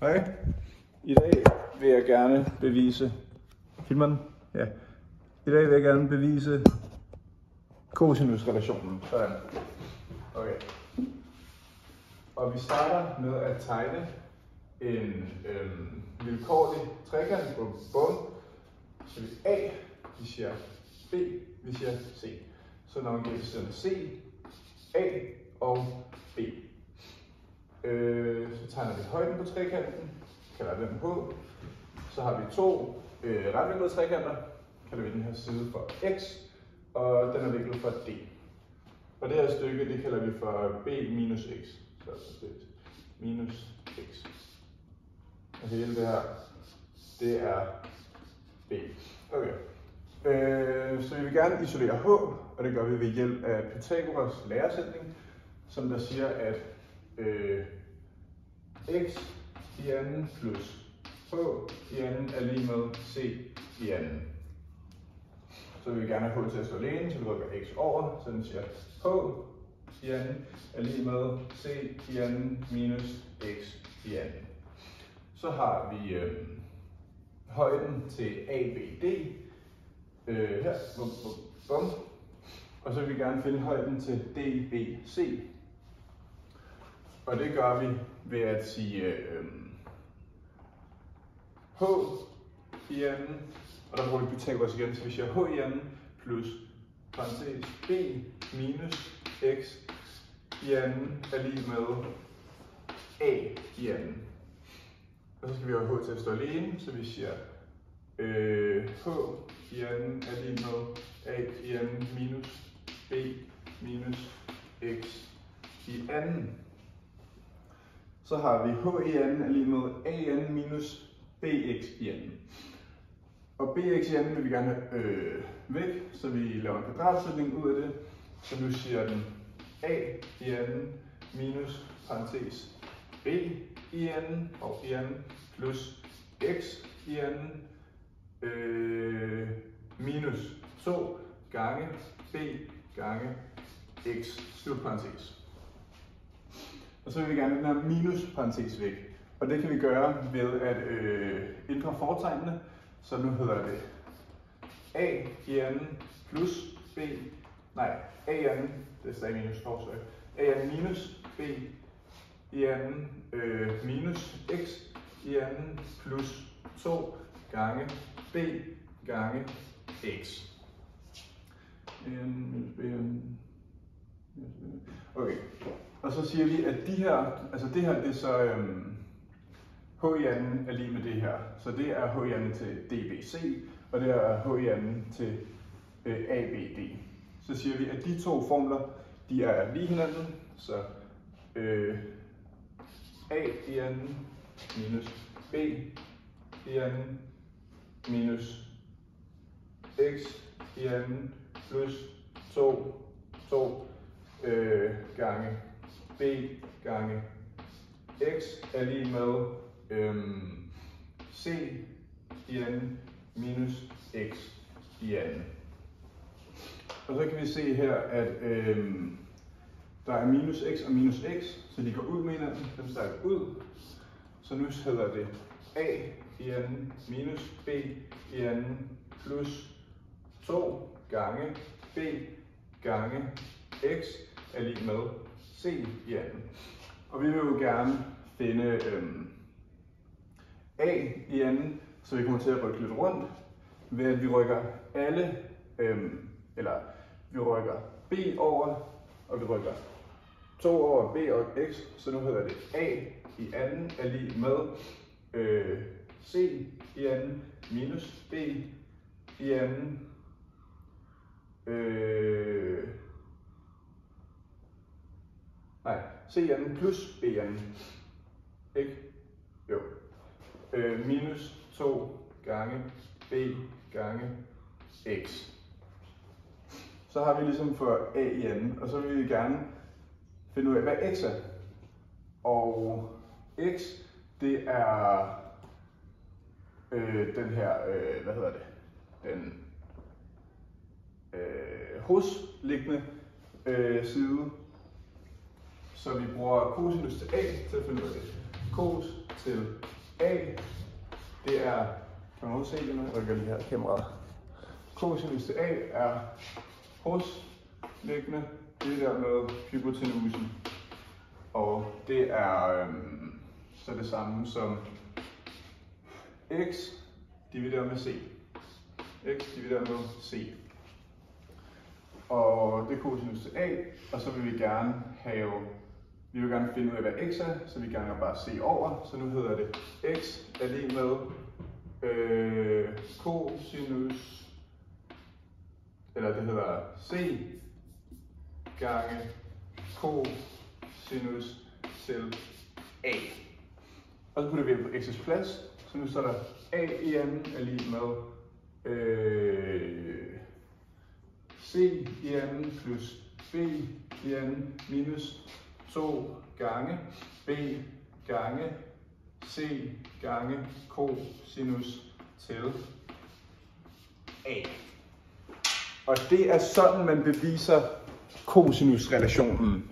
Hej. I dag vil jeg gerne bevise... Filmer den? Ja. I dag vil jeg gerne bevise cosinusrelationen. Sådan. Okay. Og vi starter med at tegne en vilkårlig trekant på bund. Så vi A, vi siger B, vi siger C. Så når vi giver siden C, A og B. Så tegner vi højden på trekanten, kalder den H. Så har vi to retvinklede trekanter, kalder vi den her side for X, og den er vinklet for D. Og det her stykke, det kalder vi for B minus X. Så det minus X. Og hele det her, det er B. Okay. Så vi vil gerne isolere H, og det gør vi ved hjælp af Pythagoras læresætning, som der siger, at x i anden plus h i anden er lige med c i anden. Så vil vi gerne have h til at stå alene, så vi rykker x over, så den siger h i anden er lige med c i anden minus x i anden. Så har vi højden til ABD her, bum. Og så vil vi gerne finde højden til DBC. Og det gør vi ved at sige h i anden, og der bruger vi Pythagoras igen, så vi siger h i anden plus parentes b minus x i anden er lige med a i anden. Og så skal vi have h til at stå alene, så vi siger h i anden er lige med a i anden minus b minus x i anden. Så har vi h i anden er lige med a i anden minus bx i anden. Og bx i anden vil vi gerne have væk, så vi laver en kvadratsætning ud af det. Så nu siger den a i anden minus parentes b i anden og i anden plus x i anden minus 2 gange b gange x slut parentes. Og så vil vi gerne have den her minus parentes væk. Og det kan vi gøre ved at ændre fortegnene. Så nu hedder det a i anden plus b, nej, a i anden, det er stadig minus forsøg, a i anden minus b i anden minus x i anden plus 2 gange b gange x. Okay, og så siger vi, at de her, altså det her, det er så h i anden er lige med det her. Så det er h i anden til dbc, og det er h i anden til abd. Så siger vi, at de to formler, de er lige hinanden, så a i anden minus b i anden minus x i anden plus 2 gange b gange x er lige med c i anden minus x i anden. Og så kan vi se her, at der er minus x og minus x, så de går ud med hinanden, dem strækker ud. Så nu hedder det a i anden minus b i anden plus 2 gange b gange x er lige med c i anden. Og vi vil jo gerne finde a i anden, så vi kommer til at rykke lidt rundt, ved at vi rykker alle, eller vi rykker b over, og vi rykker 2 over b og x, så nu hedder det a i anden er lige med c i anden minus b i anden c i anden plus b i anden, ikke? Jo. Minus 2 gange b gange x. Så har vi ligesom for a i anden, og så vil vi gerne finde ud af, hvad x er. Og x, det er den her, hvad hedder det, den hosliggende side. Så vi bruger cosinus til a til at finde ud af det. Cos til A, det er, kan man se det nu? Jeg rykker lige her kameraet. Cosinus til A er hosliggende, det der med hypotenusen. Og det er så det samme som x divideret med c. X divideret med c. Og det er cosinus til a, og så vil vi gerne finde ud af, hvad x er, så vi gerne bare c over. Så nu hedder det x er lige med cosinus, eller det hedder c gange cosinus til a. Og så putter vi på x's plads, så nu står der a i anden er lige med c i anden plus b i anden minus 2 gange b gange c gange cosinus til a. Og det er sådan, man beviser cosinusrelationen.